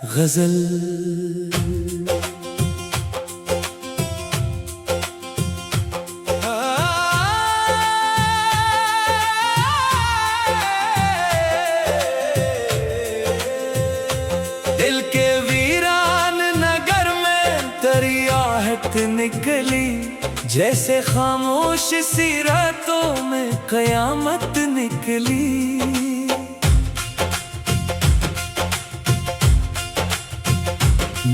गजल दिल के वीरान नगर में तेरी आहट निकली, जैसे खामोश सी रातों में कयामत निकली।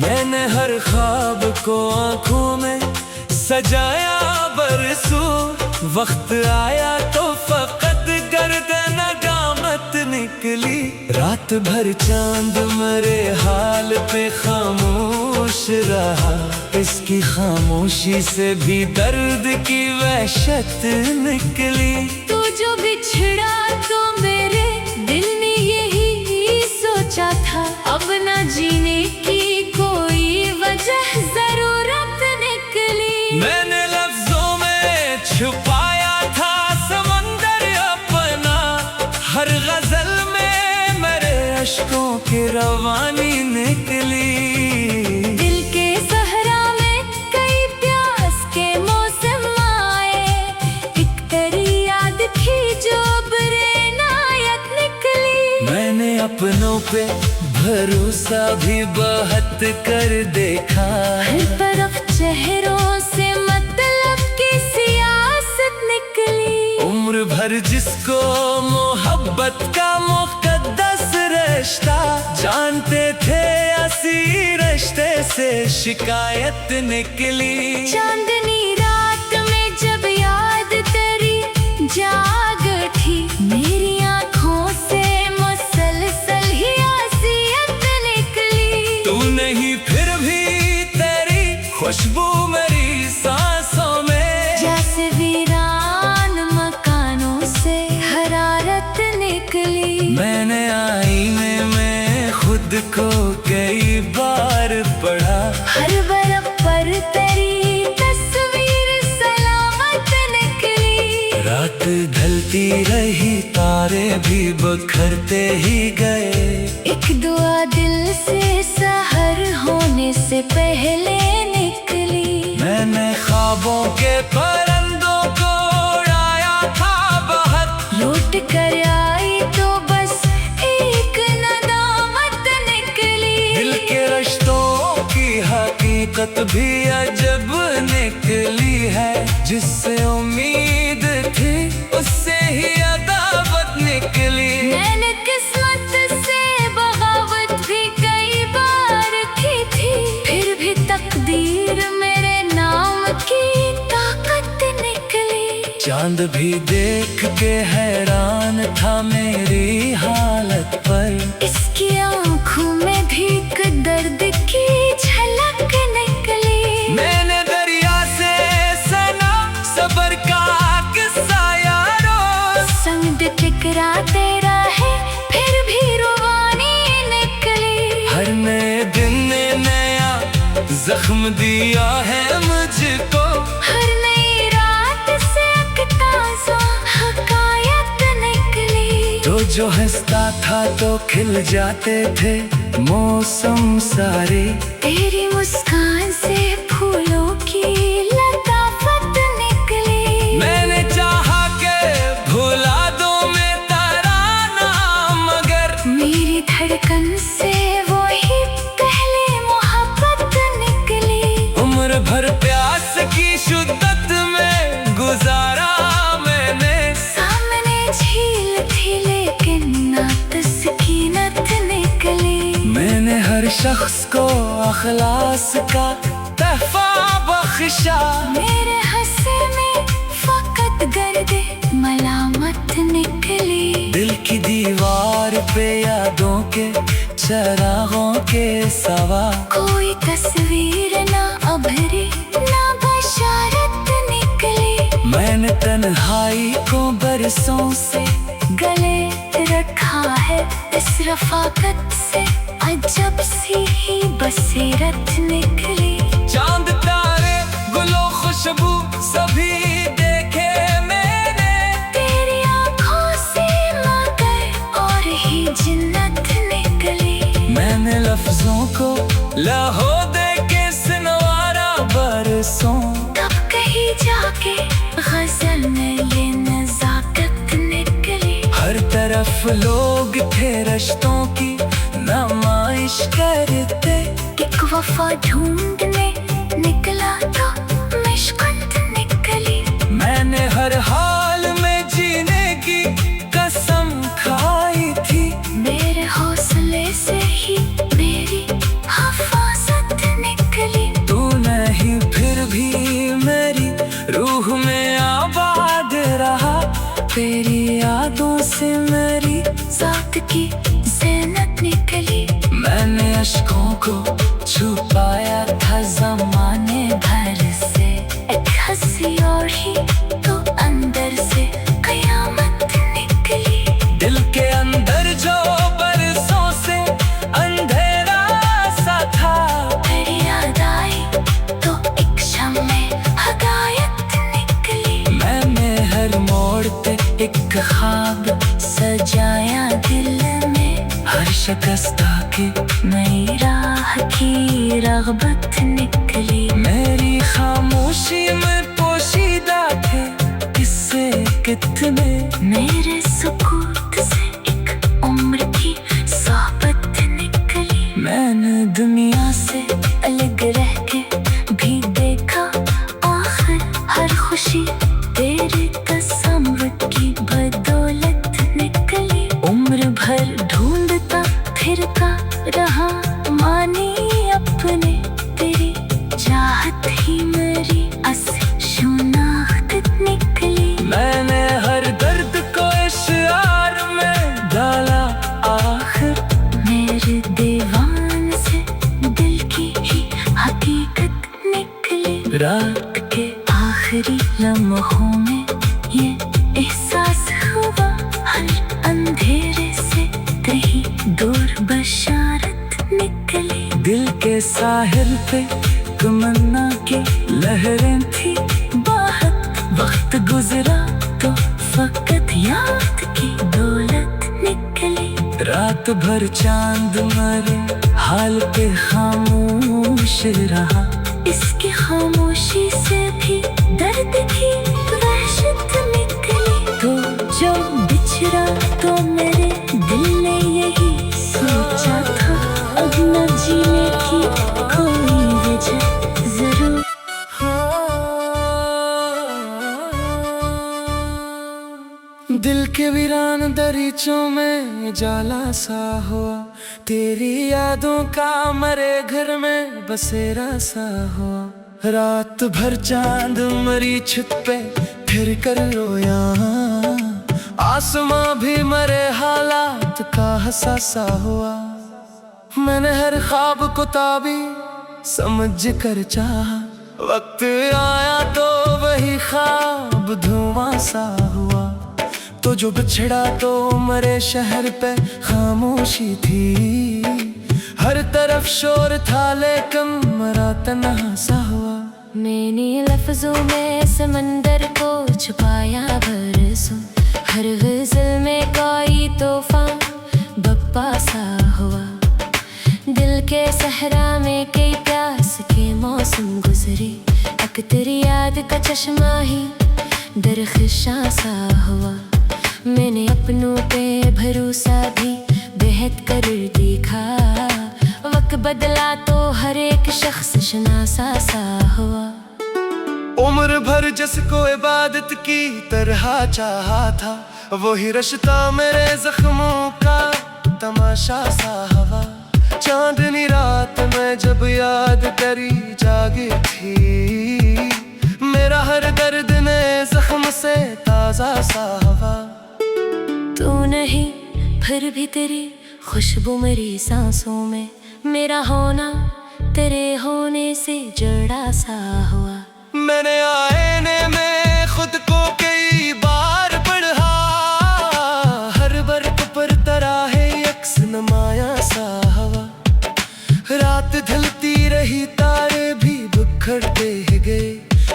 मैंने हर ख्वाब को आंखों में सजाया बरसों, वक्त आया तो फकत गर्दन गामत निकली। रात भर चांद मेरे हाल पे खामोश रहा, इसकी खामोशी से भी दर्द की वहशत निकली। तू जो बिछड़ा तो मेरे दिल ने यही सोचा था, अब ना जीने की कोई वजह जरूरत निकली। मैंने लफ्जों में छुपाया था समंदर अपना, हर गजल में मेरे अश्कों की रवानी निकली। दिल के सहरा में कई प्यास के मौसम आए, एक तेरी याद थी जो बेनायत निकली। मैंने अपनों पे भरोसा भी बहुत कर देखा, हर तरफ चेहरों से मतलब की सियासत निकली। उम्र भर जिसको मोहब्बत का मुकद्दस रिश्ता जानते थे, ऐसी रिश्ते से शिकायत निकली। चांदनी रात में जब याद तेरी जाग उठी, मेरी आँखों से मुसलसल ही आसियत निकली। तू नहीं फिर भी तेरी खुशबू मेरी सांसों में, जैसे वीरान मकानों से हरारत निकली। मैंने आईने में खुद को कई बार पढ़ा, हर बरफ पर तेरी तस्वीर सलामत निकली। रात ढलती रही तारे भी बिखरते ही गए, एक दुआ दिल से सहर होने से पहले निकली। मैंने ख्वाबों के परिंदों को उड़ाया था बहुत, लौट कर आई तो बस एक नदामत निकली। दिल के रिश्तों की हकीकत भी अजब निकली है, जिससे उम्मीद थी उससे ही अदावत निकली। मैंने किस्मत से बगावत भी कई बार की थी, फिर भी तकदीर मेरे नाम की ताकत निकली। चांद भी देख के हैरान था मेरी हालत पर, इसकी आँखों में भी एक दर्द की झलक निकली। मैंने दरिया से सुना सबर का किस्सा यारो, संग टकराते रहे फिर भी रुबानी निकली। हर नए दिन ने नया जख्म दिया है मुझको, हर नई रात से एक ताज़ा हकायत निकली। तो जो हंसता था तो खिल जाते थे मौसम सारे, तेरी मुस्कान से फूलों की लताफत निकली। मैंने चाहा के भुला दूं मैं तेरा नाम, मगर मेरी धड़कन से वो ही पहली मोहब्बत निकली। उम्र भर प्यास की शिद्दत में गुजारा मैंने, सामने झील थी लेकिन ना तस्कीनत निकली। मैंने हर शख्स को अखलास का तहफा बख्शा, मेरे हंसे में फकत गर्दे मलामत निकली। दिल की दीवार पे यादों के चरागों के सवा, कोई तस्वीर ना अभरी ना बशारत निकली। मैंने तन्हाई को बरसों से गले रखा है, इस रफाकत से अजब सी ही बसीरत निकली। चांद तारे गुलो खुशबू तरफ लोग थे रिश्तों की नुमाइश करते। एक वफा ढूंढने निकला तो मुश्किल निकली। मैंने हर हाल में जीने की कसम खाई थी। मेरे हौसले से ही मेरी हिफाजत निकली। तू नहीं फिर भी मेरी रूह में आबाद रहा। तेरी यादों से मेरी ज़ात की ज़ीनत निकली। मैंने अश्कों को छुपाया था ज़माने भर से। एक हंसी और ही तो अंदर से कयामत निकली। दिल के अंदर जो बरसों से अंधेरा सा था, तेरी याद आई तो एक शम्मे हदायत निकली। मैंने हर मोड़ पे एक ख्वाब सजाया दिल में। हर शिकस्त की नई राह की रग़बत निकली। मेरी खामोशी में पोशीदा थे किस्से कितने। मेरे सुकूत से एक उम्र की सोहबत निकली। मैंने दुनिया से अलग रह के भी देखा आखिर हर खुशी तेरे तस्वीर की बदौलत निकली। उम्र भर ढूंढता फिरता रहा मानी अपने। तेरी चाहत ही मेरी असली शनाख्त निकली। मैंने हर दर्द को इशार में डाला आखिर। मेरे दीवान से दिल की ही हकीकत निकली। रात के आखिरी लम्हों में ये एहसास हुआ हर अंधेरे से कहीं दूर बशारत निकली। दिल के साहिल पे तमन्ना की लहरें थी बहुत वक्त गुजरा तो फकत याद की दौलत निकली। रात भर चांद मरे हाल पे खामोश रहा। इसकी खामोशी से भी दर्द की वहशत निकली। तो जो बिछड़ा तो मेरे दिल ने यही सोचा था अब न जीने की कोई वजह जरूर। दिल के वीरान दरीचों में जाला सा हुआ। तेरी यादों का मरे घर में बसेरा सा हुआ। रात भर चांद मरी छत पे फिर कर रोया। आसमां भी मरे हालात का हसासा हुआ। मैंने हर ख्वाब को ताबीर समझ कर चाहा। वक्त आया तो वही ख्वाब धुआं सा हुआ। तो जो बिछड़ा तो मरे शहर पे खामोशी थी। हर तरफ शोर था लेकिन मरा तन्हा सा हुआ। मैंने लफ्जों में समंदर को छुपाया बरसों। हर गज़ल में कोई तूफान बप्पा सा हुआ। दिल के सहरा में कई प्यास के मौसम गुजरे। एक तेरी याद का चश्मा ही दरख्शां सा हुआ। मैंने अपनों पे भरोसा भी बेहद कर देखा। वक्त बदला तो हर एक शख्स शनासा सा हुआ। उम्र भर जिसको इबादत की तरह चाहा था, वही रिश्ता मेरे जख्मों का तमाशा सा हुआ। चांदनी रात में जब याद करी जागी थी, मेरा हर दर्द ने जख्म से ताजा सा हुआ। तू नहीं फिर भी तेरी खुशबू मेरी सांसों में। मेरा होना तेरे होने से जड़ा सा हुआ। मैंने आईने में खुद को कई बार पढ़ा। हर वर्क पर तरह है यक्स नमाया सा हवा। रात ढलती रही तारे भी बिखरते गए।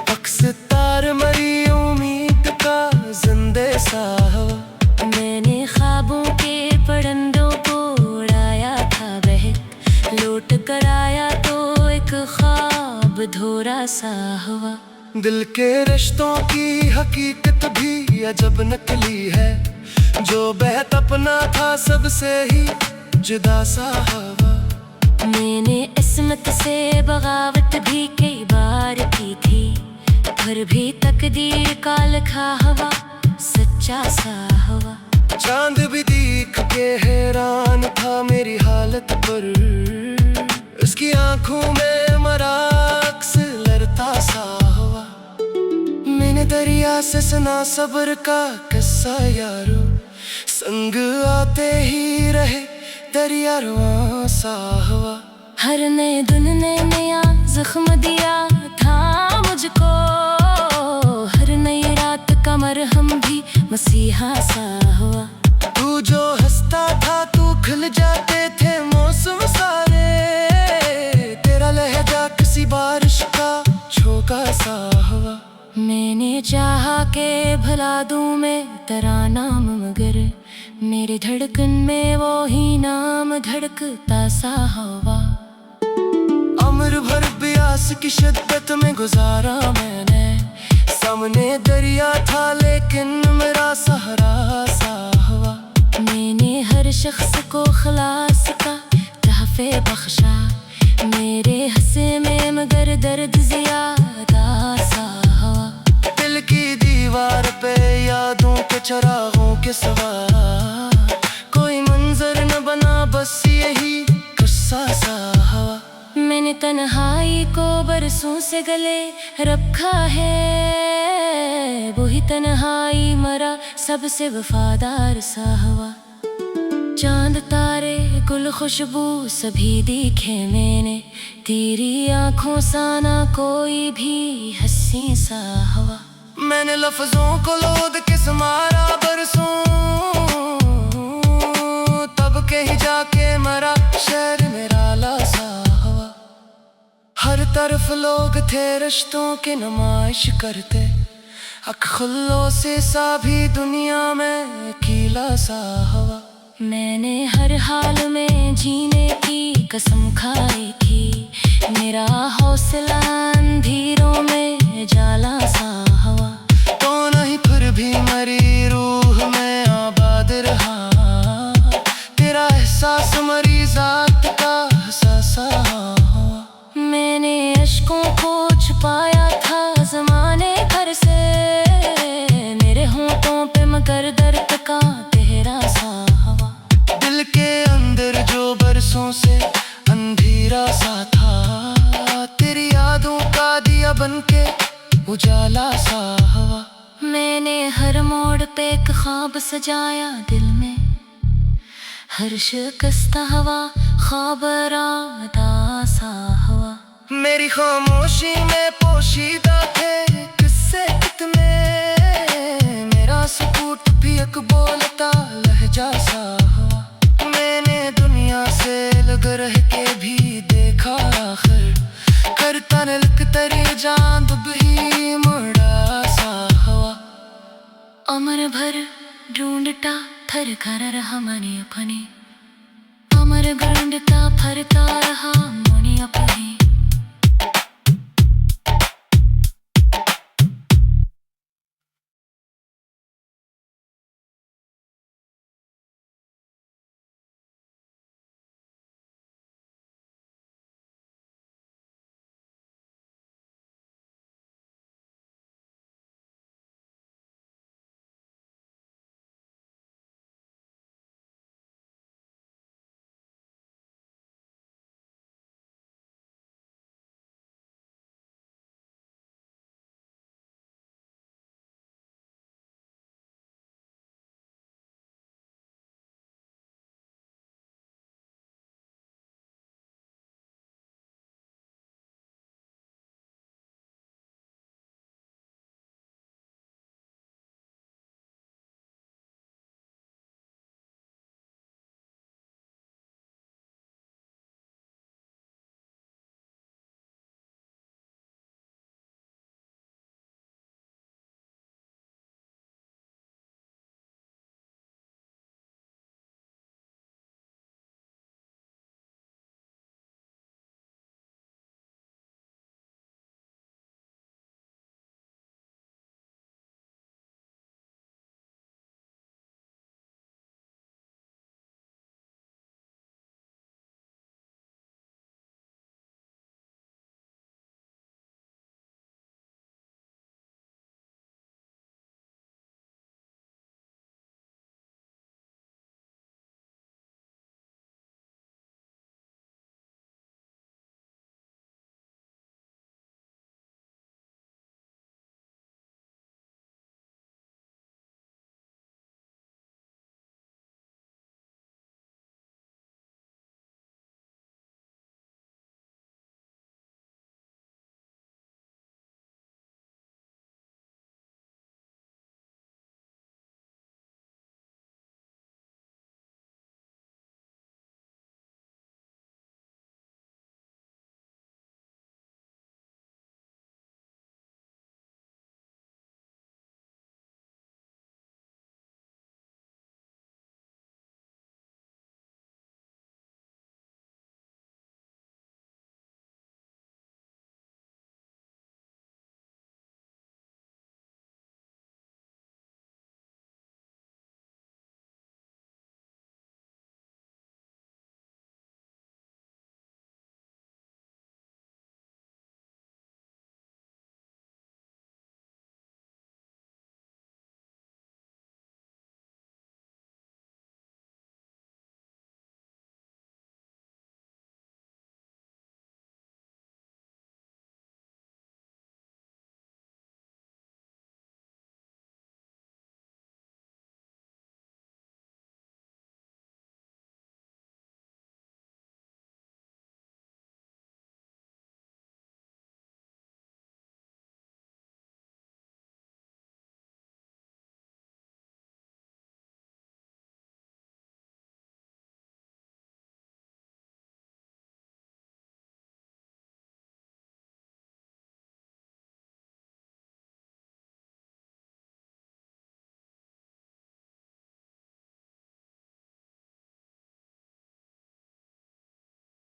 अक्स तार मरी उम्मीद का जिंदे सा हवा। मैंने ख्वाबों के परिंदों को उड़ाया था बहक। लौट कर आया तो एक ख्वाब धोरा सा हुआ। दिल के रिश्तों की हकीकत भी अजब नकली है। जो बेहद अपना था सबसे ही जुदा सा हवा। मैंने इस्मत से बगावत भी कई बार की थी, पर भी तकदीर का लिखा हवा सच्चा सा हवा। चांद भी देख के हैरान था मेरी हालत पर, उसकी आंखों में मराक्स लड़ता सा हुआ। मैंने दरिया से सुना सब्र का किस्सा यारो, संग आते ही रहे दरिया रुआ सा हुआ। हर नए दिन ने नया जख्म दिया था मुझको, हर नई रात का मरहम भी मसीहा सा हुआ। तू जो हंसता था तू खिल जाते थे मौसम सारे, तेरा लहजा किसी बारिश का झोंका सा हुआ। मैंने चाहा के भला दूं मैं तेरा नाम, मगर मेरी धड़कन में वो ही नाम धड़कता सा हवा। उम्र भर ब्यास की शिद्दत में गुजारा मैंने, सामने दरिया था लेकिन मेरा सहारा सा हुआ। मैंने हर शख्स को खलास का तहफे बख्शा, मेरे हंसे में मगर दर्द ज्यादा सा हुआ। दिल की दीवार पे यादों के चरागों के सिवा कोई मंजर न बना, बस यही किस्सा सा हुआ। मैंने तन्हाई को बरसों से गले रखा है, वही तन्हाई मरा सबसे वफादार सा हुआ। चांद तारे गुल खुशबू सभी देखे मैंने, तेरी आंखों सा ना कोई भी हंसी सा हुआ। मैंने लफ्जों को लोद के समारा बरसों, तब कहीं जाके मरा शहर मेरा लासा हुआ। हर तरफ लोग थे रिश्तों की नुमाइश करते, अखल्लो से सा भी दुनिया में अकेला सा हुआ। मैंने हर हाल में जीने की कसम खाई थी, मेरा हौसला अंधेरों में जाला सा हुआ। तो नहीं फिर भी मरी रूह में आबाद रहा, तेरा एहसास मरी जात का हसासा हुआ। मैंने अश्कों को छुपाया था ज़माने भर से, मेरे होंठों पे मगर दर्द का तेरा सा हुआ। दिल के अंदर जो बरसों से अंधेरा सा था, तेरी यादों का दिया बनके उजाला सा हुआ। मैंने हर मोड़ पे एक ख्वाब सजाया दिल में, हर शिकस्त हवा ख्वाब रादा सा हुआ। मेरी खामोशी में पोशीदा थे किस्से कितने, मेरा सुकूत भी एक बोलता लहजा सा हुआ। मैंने दुनिया से लग रह के भी देखा आखिर, करता नलक तरी जान दुब ही मुड़ा सा हुआ। अमर भर ढूंढता थर कर रहा मनी अपनी, अमर ढूंढता फरता रहा मनी अपनी।